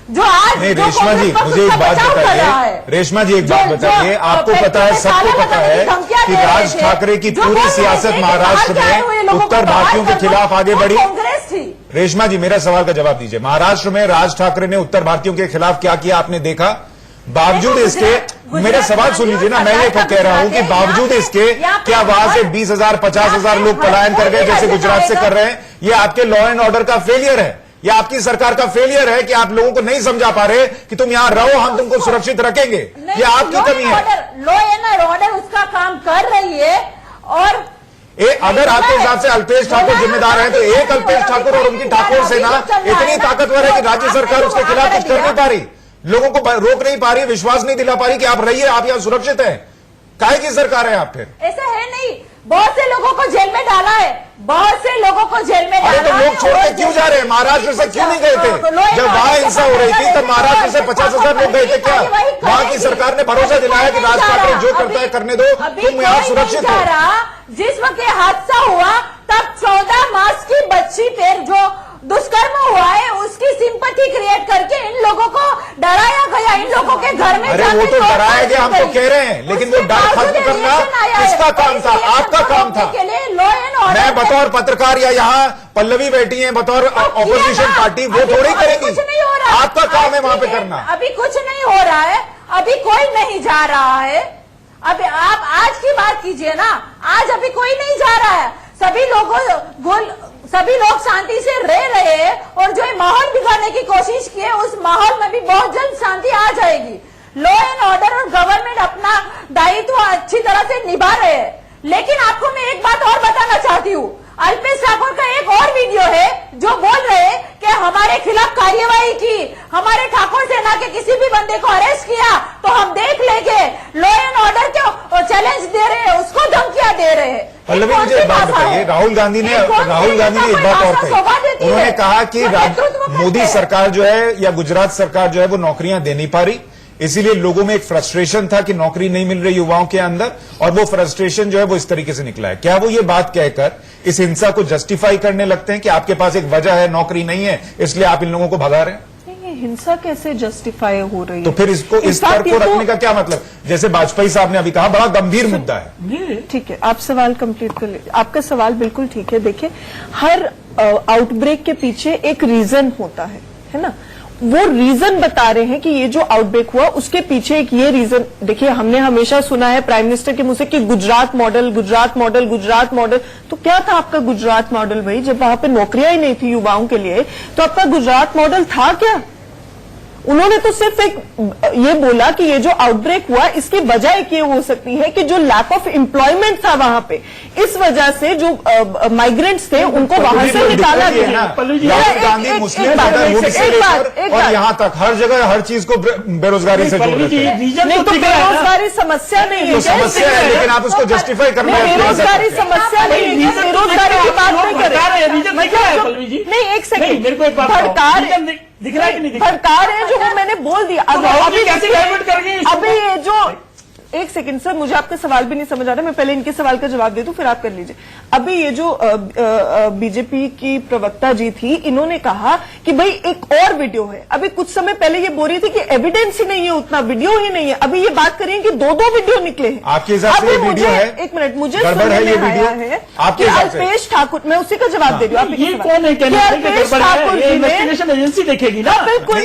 जो आज रेशमा जी मुझे एक बात बताइए, रेशमा जी एक बात बताइए, आपको पता है, सबको पता है कि राज ठाकरे की पूरी सियासत महाराष्ट्र में उत्तर भारतीयों के खिलाफ आगे बढ़ी। कांग्रेस थी। रेशमा जी मेरा सवाल का जवाब दीजिए, महाराष्ट्र में राज ठाकरे ने उत्तर भारतीयों के खिलाफ क्या किया आपने देखा? बावजूद इसके, मेरा सवाल सुन लीजिए ना, मैं ये कह रहा हूं कि बावजूद इसके क्या वहां से 20,000 50,000 लोग पलायन कर गए जैसे गुजरात से कर रहे हैं? ये आपके लॉ एंड ऑर्डर का फेलियर है, ये आपकी सरकार का फेलियर है कि आप लोगों को नहीं समझा पा रहे कि तुम यहां रहो, हम तुमको सुरक्षित रखेंगे। ये आपकी कमी है। लॉ एंड ऑर्डर उसका काम कर रही है। और अगर आपके हिसाब से अल्पेश ठाकुर जिम्मेदार है तो एक अल्पेश ठाकुर और उनकी ठाकुर सेना इतनी ताकतवर है कि राज्य सरकार उसके खिलाफ कुछ कर नहीं पा रही, लोगों को रोक नहीं पा रही, विश्वास नहीं दिला पा रही कि आप रहिए, आप यहां सुरक्षित हैं। काहे की सरकार है आप? फिर ऐसा है नहीं, बहुत से लोगों को जेल में डाला है, बहुत से लोगों को जेल में डाला है। तो लोग छोड़ के क्यों जा रहे हैं? महाराष्ट्र से क्यों नहीं गए थे? जब वहां हिंसा हो रही थी तब महाराष्ट्र से 50,000 लोग गए थे क्या? वहां की सरकार ने भरोसा दिलाया कि राज ठाकरे जो करता है करने दो, तुम यहाँ सुरक्षित हो। जिस वक्त हादसा हुआ तब 14 मास की बच्ची पर जो दुष्कर्म हुआ है उसकी सिंपैथी क्रिएट करके इन लोगों को डराया गया, इन लोगों के घर में। अरे वो तो डराया गया, हम तो कह रहे हैं, लेकिन वो डर खत्म करना किसका काम था? आपका काम था। मैं बतौर पत्रकार या यहाँ पल्लवी बैठी है बतौर ऑपोजिशन पार्टी, वो थोड़ी करेंगी, आपका काम है वहां पे करना। अभी कुछ नहीं हो रहा है, अभी कोई नहीं जा रहा है। अभी आप आज की बात कीजिए ना, आज अभी कोई नहीं जा रहा है, सभी लोग शांति से रह रहे हैं, और जो माहौल बिगाड़ने की कोशिश की है उस माहौल में भी बहुत जल्द शांति आ जाएगी। लॉ एंड ऑर्डर और गवर्नमेंट अपना दायित्व अच्छी तरह से निभा रहे हैं। लेकिन आपको मैं एक बात और बताना चाहती हूँ, अल्पेश ठाकुर का एक और वीडियो है जो बोल रहे हैं कि हमारे खिलाफ कार्यवाही की, हमारे ठाकुर सेना के किसी भी बंदे को अरेस्ट किया तो हम देख लेंगे। लॉ एंड ऑर्डर को चैलेंज दे रहे हैं, उसको धमकियां दे रहे हैं। पल्लवी मुझे एक बात बताइए, राहुल गांधी ने एक बात और कही, उन्होंने कहा कि मोदी सरकार जो है या गुजरात सरकार जो है वो नौकरियां दे नहीं पा रही, इसीलिए लोगों में एक फ्रस्ट्रेशन था कि नौकरी नहीं मिल रही युवाओं के अंदर, और वो फ्रस्ट्रेशन जो है वो इस तरीके से निकला है। क्या वो ये बात कहकर इस हिंसा को जस्टिफाई करने लगते हैं कि आपके पास एक वजह है, नौकरी नहीं है, इसलिए आप इन लोगों को भगा रहे हैं? हिंसा कैसे जस्टिफाई हो रही है? तो फिर इसको इस स्तर को रखने का क्या मतलब? जैसे वाजपेयी साहब ने अभी कहा, बड़ा गंभीर मुद्दा है। ठीक है, आप सवाल कंप्लीट कर लीजिए। आपका सवाल बिल्कुल ठीक है। देखिए, हर आउटब्रेक के पीछे एक रीजन होता है ना? वो रीजन बता रहे हैं कि ये जो आउटब्रेक हुआ उसके पीछे एक ये रीजन। देखिए, हमने हमेशा सुना है प्राइम मिनिस्टर के मुंह से कि Gujarat model, Gujarat model, Gujarat model. तो क्या था आपका गुजरात मॉडल भाई? जब वहां पे नौकरियां ही नहीं थी युवाओं के लिए, तो आपका गुजरात मॉडल था क्या? उन्होंने तो सिर्फ एक ये बोला कि ये जो आउटब्रेक हुआ इसकी वजह एक ये हो सकती है कि जो लैक ऑफ एम्प्लॉयमेंट था वहां पे, इस वजह से जो माइग्रेंट्स थे उनको वहां से निकाला गया। राहुल गांधी मुस्लिम और यहाँ तक हर जगह हर चीज को बेरोजगारी से जोड़ देते हैं। नहीं तो बेरोजगारी समस्या नहीं है, समस्या है, लेकिन आप उसको जस्टिफाई करना है। बेरोजगारी समस्या नहीं है, बेरोजगारी की बात नहीं करें। नहीं, एक सेकंड, दिख रहा है कि नहीं? सरकार है जो वो मैंने बोल दिया। अभी ये जो एक सेकंड सर, मुझे आपका सवाल भी नहीं समझ आ रहा, मैं पहले इनके सवाल का जवाब दे दूं फिर आप कर लीजिए। अभी ये जो बीजेपी की प्रवक्ता जी थी, इन्होंने कहा कि भाई एक और वीडियो है। अभी कुछ समय पहले ये बोल रही थी कि एविडेंस ही नहीं है, उतना वीडियो ही नहीं है। अभी ये बात करें कि दो वीडियो निकले हैं। आपके हिसाब से वीडियो है? एक मिनट, मुझे गड़बड़ है ये वीडियो आपके हिसाब से? अल्पेश ठाकुर, मैं उसी का जवाब दे दूं। ये कौन है? अल्पेश ठाकुर जी ने, इन्वेस्टिगेशन एजेंसी देखेगी ना। बिल्कुल,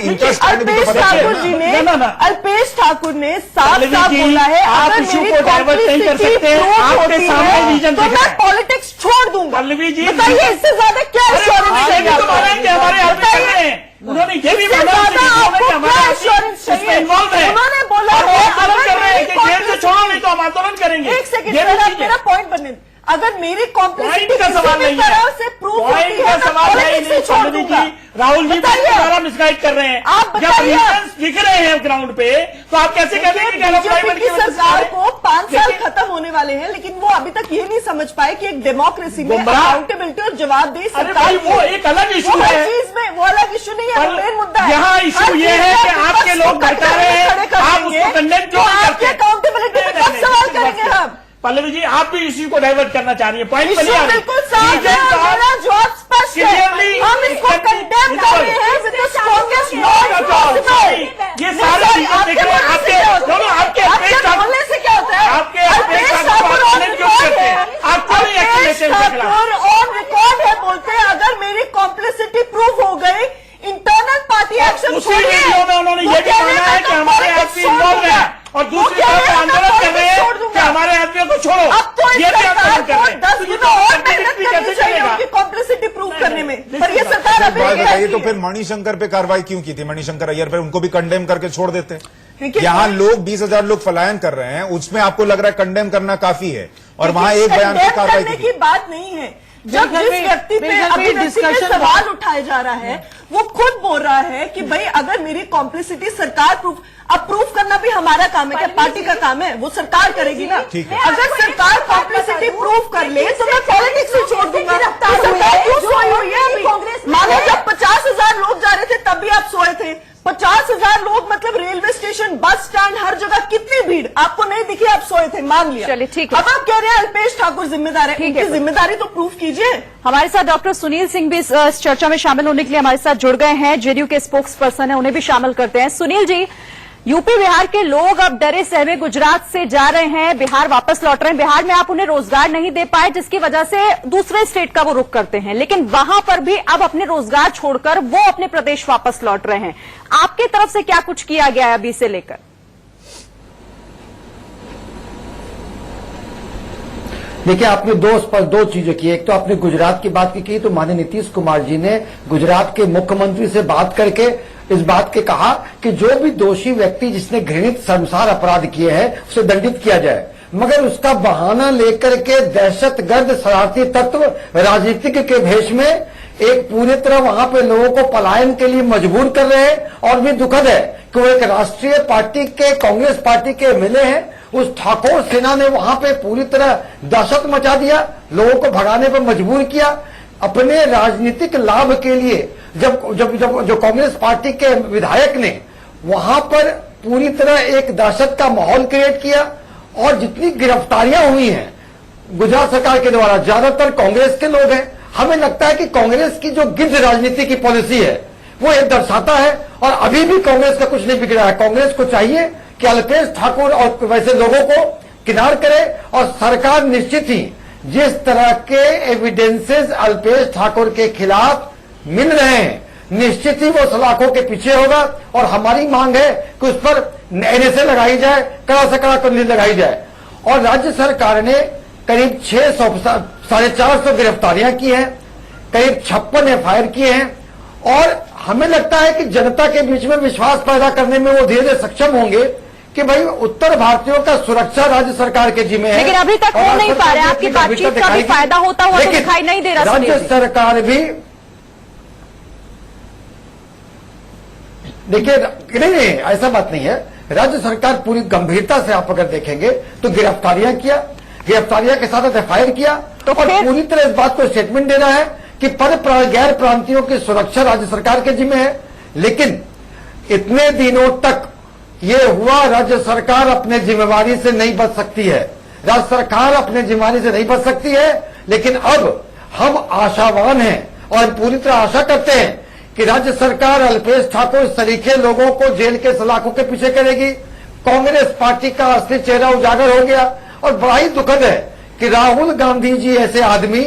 अल्पेश ठाकुर ने साफ साफ बोला है आप इशू को डाइवर्ट नहीं कर सकते, आपके सामने रीजन तो मैं पॉलिटिक्स छोड़ दूंगा। पल्लवी जी बताइए, इससे ज्यादा क्या एश्योरेंस चाहिए? हमारे उन्होंने ये भी बोला उन्होंने बोला जेल से छोड़ो नहीं तो हम आंदोलन करेंगे। एक सेकंड, मेरा पॉइंट बनने, अगर मेरी कॉम्प्लिसिटी का सवाल नहीं है, से प्रूफ होती है का सवाल नहीं, छोड़ दीजिए। राहुल जी द्वारा मिसगाइड कर रहे हैं। आप जब रीजंस दिख रहे हैं ग्राउंड पे तो आप कैसे कहते हैं कि बीजेपी की सरकार को 5 साल खत्म होने वाले हैं, लेकिन वो अभी तक ये नहीं समझ पाए कि एक डेमोक्रेसी में अकाउंटेबिलिटी और जवाबदेही सरकार वो एक अलग इशू है, चीज में वो अलग इशू नहीं है, मेन मुद्दा है। यहाँ इशू ये है कि आपके लोग भड़का रहे हैं, आप उसको कंडेम क्यों करते हैं? अकाउंटेबिलिटी पे कब सवाल करेंगे हम? पल्लवी जी, आप भी इसी को डाइवर्ट करना चाह रही है। पॉइंट बिल्कुल साफ है, मेरा जवाब स्पष्ट है। हम इसको कंडेम कर रहे हैं with the strongest non possible. ये सारे चीजें देख रहे हैं आपके दोनों, आपके बोलने से क्या होता है? आपके आपको नहीं ऑन रिकॉर्ड है, बोलते हैं अगर मेरी कॉम्प्लिसिटी प्रूव हो गई इंटरनल पार्टी एक्शन उसी वीडियो में उन्होंने ये भी माना है कि हमारे आदमी इन्वॉल्व है और दूसरी तरफ आंदोलन कर रहे हैं कि हमारे आदमियों को छोड़ो। अब तो ये भी आंदोलन कर रहे हैं। 10 गुना और मेहनत करनी चाहिए उनकी कॉम्प्लिसिटी प्रूव करने में, पर ये सरकार अभी बताइए तो फिर मणिशंकर पे कार्रवाई क्यों की थी? मणिशंकर अय्यर पे उनको भी कंडेम करके छोड़ देते। यहाँ लोग 20,000 लोग पलायन कर रहे हैं, उसमें आपको लग रहा है कंडेम करना काफी है और वहां एक बयान पे कार्रवाई की बात नहीं है। जब जिस व्यक्ति पे अभी डिस्कशन सवाल उठाया जा रहा है वो खुद बोल रहा है कि भाई अगर मेरी कॉम्प्लिसिटी सरकार प्रूव करना भी हमारा काम है, क्या पार्टी का काम है? वो सरकार करेगी ना। अगर सरकार कॉम्प्लिसिटी प्रूव कर ले तो मैं पॉलिटिक्स से छोड़ दूंगा। सरकार क्यों सोई हुई है अभी? मानो जब 50,000 लोग जा रहे थे तब भी आप सोए थे। 50,000 लोग मतलब रेलवे स्टेशन, बस स्टैंड, हर जगह कितनी भीड़ आपको नहीं दिखी? आप सोए थे, मान लिया। चलिए ठीक है। अब आप कह रहे हैं अल्पेश ठाकुर जिम्मेदार है, उनकी जिम्मेदारी तो प्रूफ कीजिए। हमारे साथ डॉक्टर सुनील सिंह भी इस चर्चा में शामिल होने के लिए हमारे साथ जुड़ गए हैं, जेडीयू के स्पोक्स पर्सन है, उन्हें भी शामिल करते हैं। सुनील जी, यूपी बिहार के लोग अब डरे सहमे गुजरात से जा रहे हैं, बिहार वापस लौट रहे हैं। बिहार में आप उन्हें रोजगार नहीं दे पाए जिसकी वजह से दूसरे स्टेट का वो रुख करते हैं, लेकिन वहां पर भी अब अपने रोजगार छोड़कर वो अपने प्रदेश वापस लौट रहे हैं। आपकी तरफ से क्या कुछ किया गया है अभी से लेकर? देखिए, आपने दो चीजें की। एक तो आपने गुजरात की बात की, तो माननीय नीतीश कुमार जी ने गुजरात के मुख्यमंत्री से बात करके इस बात के कहा कि जो भी दोषी व्यक्ति जिसने घृणित शर्मसार अपराध किए हैं उसे दंडित किया जाए, मगर उसका बहाना लेकर के दहशतगर्द शरारती तत्व राजनीतिक के भेष में एक पूरी तरह वहां पे लोगों को पलायन के लिए मजबूर कर रहे हैं। और भी दुखद है कि वो एक राष्ट्रीय पार्टी के, कांग्रेस पार्टी के एमएलए हैं, उस ठाकुर सेना ने वहां पे पूरी तरह दहशत मचा दिया, लोगों को भगाने पर मजबूर किया अपने राजनीतिक लाभ के लिए। जब कांग्रेस पार्टी के विधायक ने वहां पर पूरी तरह एक दहशत का माहौल क्रिएट किया और जितनी गिरफ्तारियां हुई हैं गुजरात सरकार के द्वारा, ज्यादातर कांग्रेस के लोग हैं। हमें लगता है कि कांग्रेस की जो गिद्ध राजनीति की पॉलिसी है वो ये दर्शाता है, और अभी भी कांग्रेस का कुछ नहीं बिगड़ा है। कांग्रेस को चाहिए कि अल्पेश ठाकुर और वैसे लोगों को किनार करे, और सरकार निश्चित ही जिस तरह के एविडेंसेस अल्पेश ठाकुर के खिलाफ मिल रहे हैं, निश्चित ही वो सलाखों के पीछे होगा। और हमारी मांग है कि उस पर एनएसए लगाई जाए, कड़ा से कड़ा कानून लगाई जाए। और राज्य सरकार ने करीब 450 गिरफ्तारियां की हैं, करीब 56 एफआईआर किए हैं, और हमें लगता है कि जनता के बीच में विश्वास पैदा करने में वो धीरे धीरे सक्षम होंगे कि भाई उत्तर भारतीयों का सुरक्षा राज्य सरकार के जिम्मे है। लेकिन अभी तक हो नहीं पा रहे, आपकी बातचीत का भी फायदा होता हुआ तो दिखाई नहीं दे रहा। राज्य सरकार भी देखिए, नहीं ऐसा बात नहीं है। राज्य सरकार पूरी गंभीरता से आप अगर देखेंगे तो गिरफ्तारियां के साथ एफआईआर किया तो और पूरी तरह इस बात को स्टेटमेंट दे रहा है कि गैर प्रांतियों की सुरक्षा राज्य सरकार के जिम्मे है। लेकिन इतने दिनों तक ये हुआ, राज्य सरकार अपने जिम्मेवारी से नहीं बच सकती है, राज्य सरकार अपने जिम्मेवारी से नहीं बच सकती है। लेकिन अब हम आशावान हैं और पूरी तरह आशा करते हैं कि राज्य सरकार अल्पेश ठाकुर सरीखे लोगों को जेल के सलाखों के पीछे करेगी। कांग्रेस पार्टी का असली चेहरा उजागर हो गया और बड़ा ही दुखद है कि राहुल गांधी जी ऐसे आदमी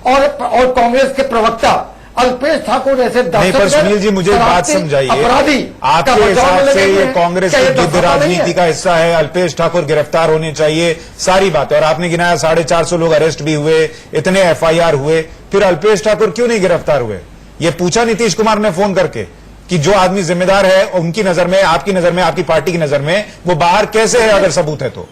और कांग्रेस के प्रवक्ता अल्पेश ठाकुर ऐसे नहीं, पर सुनील जी मुझे एक बात समझाइए, अपराधी आपके हिसाब से ये कांग्रेस की गिद्ध राजनीति का हिस्सा है, अल्पेश ठाकुर गिरफ्तार होने चाहिए, सारी बात। और आपने गिनाया 450 लोग अरेस्ट भी हुए, इतने एफआईआर हुए, फिर अल्पेश ठाकुर क्यों नहीं गिरफ्तार हुए? ये पूछा नीतीश कुमार ने फोन करके कि जो आदमी जिम्मेदार है उनकी नजर में, आपकी नजर में, आपकी पार्टी की नजर में, वो बाहर कैसे है अगर सबूत है तो?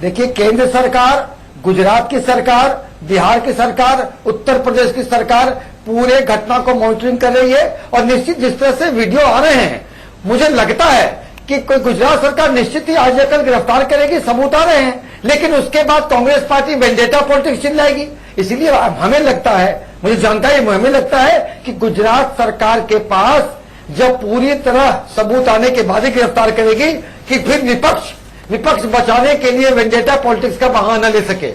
देखिए, केंद्र सरकार, गुजरात की सरकार, बिहार की सरकार, उत्तर प्रदेश की सरकार पूरे घटना को मॉनिटरिंग कर रही है और निश्चित जिस तरह से वीडियो आ रहे हैं, मुझे लगता है कि कोई गुजरात सरकार निश्चित ही आज या कल गिरफ्तार करेगी, सबूत आ रहे हैं। लेकिन उसके बाद कांग्रेस पार्टी वेंडेटा पॉलिटिक्स चिल्लाएगी। इसलिए हमें लगता है, मुझे जानकारी हमें लगता है कि गुजरात सरकार के पास जब पूरी तरह सबूत आने के बाद ही गिरफ्तार करेगी कि फिर विपक्ष बचाने के लिए वेंडेटा पॉलिटिक्स का बहाना ले सके।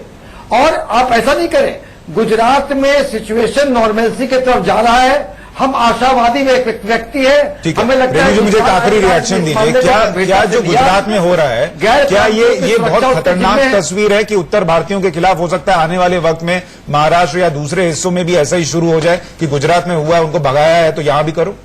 और आप ऐसा नहीं करें। गुजरात में सिचुएशन नॉर्मलसी की तरफ जा रहा है, हम आशावादी व्यक्ति है। हमें लगता है मुझे एक आखिरी रिएक्शन दीजिए, क्या जो गुजरात में हो रहा है, क्या ये बहुत खतरनाक तस्वीर है कि उत्तर भारतीयों के खिलाफ हो सकता है आने वाले वक्त में महाराष्ट्र या दूसरे हिस्सों में भी ऐसा ही शुरू हो जाए कि गुजरात में हुआ है, उनको भगाया है तो यहां भी करो?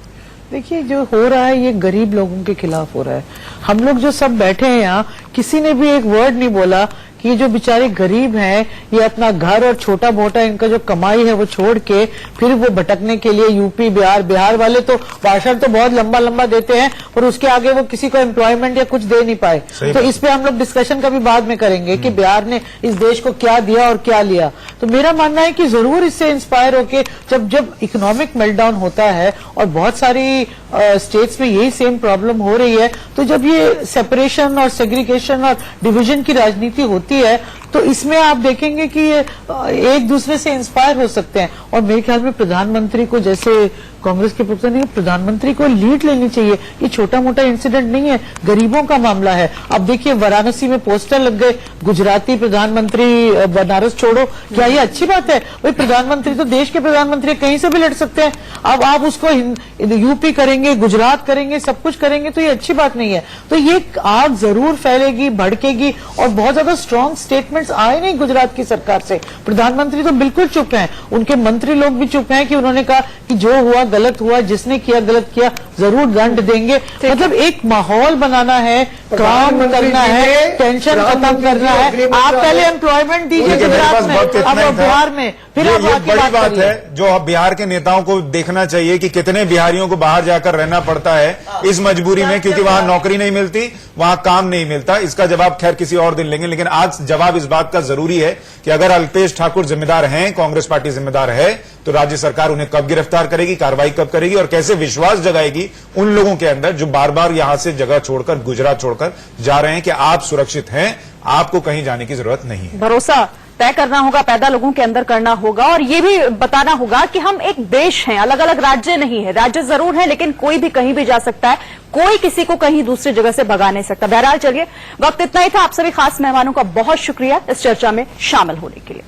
देखिए, जो हो रहा है ये गरीब लोगों के खिलाफ हो रहा है। हम लोग जो सब बैठे हैं यहाँ, किसी ने भी एक वर्ड नहीं बोला कि ये जो बेचारे गरीब हैं, ये अपना घर और छोटा मोटा इनका जो कमाई है वो छोड़ के फिर वो भटकने के लिए यूपी बिहार वाले तो भाषण तो बहुत लंबा लंबा देते हैं और उसके आगे वो किसी को एम्प्लॉयमेंट या कुछ दे नहीं पाए। तो इस पे हम लोग डिस्कशन कभी बाद में करेंगे कि बिहार ने इस देश को क्या दिया और क्या लिया। तो मेरा मानना है कि जरूर इससे इंस्पायर होके जब इकोनॉमिक मेल्टडाउन होता है और बहुत सारी स्टेट्स में यही सेम प्रॉब्लम हो रही है, तो जब ये सेपरेशन और सेग्रीगेशन और डिवीजन की राजनीति होती है तो इसमें आप देखेंगे कि ये एक दूसरे से इंस्पायर हो सकते हैं। और मेरे ख्याल में प्रधानमंत्री को, जैसे कांग्रेस के प्रवक्ता ने, प्रधानमंत्री को लीड लेनी चाहिए। ये छोटा मोटा इंसिडेंट नहीं है, गरीबों का मामला है। अब देखिए, वाराणसी में पोस्टर लग गए, गुजराती प्रधानमंत्री बनारस छोड़ो। क्या ये अच्छी बात है? भाई, प्रधानमंत्री तो देश के प्रधानमंत्री कहीं से भी लड़ सकते हैं। अब आप उसको यूपी करेंगे, गुजरात करेंगे, सब कुछ करेंगे, तो ये अच्छी बात नहीं है। तो ये आग जरूर फैलेगी, भड़केगी और बहुत ज्यादा स्ट्रांग स्टेटमेंट्स आए नहीं गुजरात की सरकार से। प्रधानमंत्री तो बिल्कुल चुप हैं, उनके मंत्री लोग भी चुप हैं कि उन्होंने कहा कि जो हुआ गलत हुआ, जिसने किया गलत किया, जरूर दंड देंगे। मतलब एक माहौल बनाना है, काम करना है, टेंशन खत्म करना है। आप पहले एम्प्लॉयमेंट दीजिए गुजरात में, अब बिहार में, फिर आप ये बड़ी बात है जो बिहार के नेताओं को देखना चाहिए कि कितने बिहारियों को बाहर जाकर रहना पड़ता है इस मजबूरी में, क्योंकि वहां नौकरी नहीं मिलती, वहां काम नहीं मिलता। इसका जवाब खैर किसी और दिन लेंगे, लेकिन आज जवाब इस बात का जरूरी है कि अगर अल्पेश ठाकुर जिम्मेदार हैं, कांग्रेस पार्टी जिम्मेदार है, तो राज्य सरकार उन्हें कब गिरफ्तार करेगी, कार्रवाई कब करेगी और कैसे विश्वास जगाएगी उन लोगों के अंदर जो बार बार यहां से जगह छोड़कर, गुजरात छोड़कर जा रहे हैं कि आप सुरक्षित हैं, आपको कहीं जाने की जरूरत नहीं है। भरोसा तय करना होगा, पैदा लोगों के अंदर करना होगा और ये भी बताना होगा कि हम एक देश हैं, अलग अलग राज्य नहीं है। राज्य जरूर है लेकिन कोई भी कहीं भी जा सकता है, कोई किसी को कहीं दूसरी जगह से भगा नहीं सकता। बहरहाल चलिए, वक्त इतना ही था। आप सभी खास मेहमानों का बहुत शुक्रिया इस चर्चा में शामिल होने के लिए।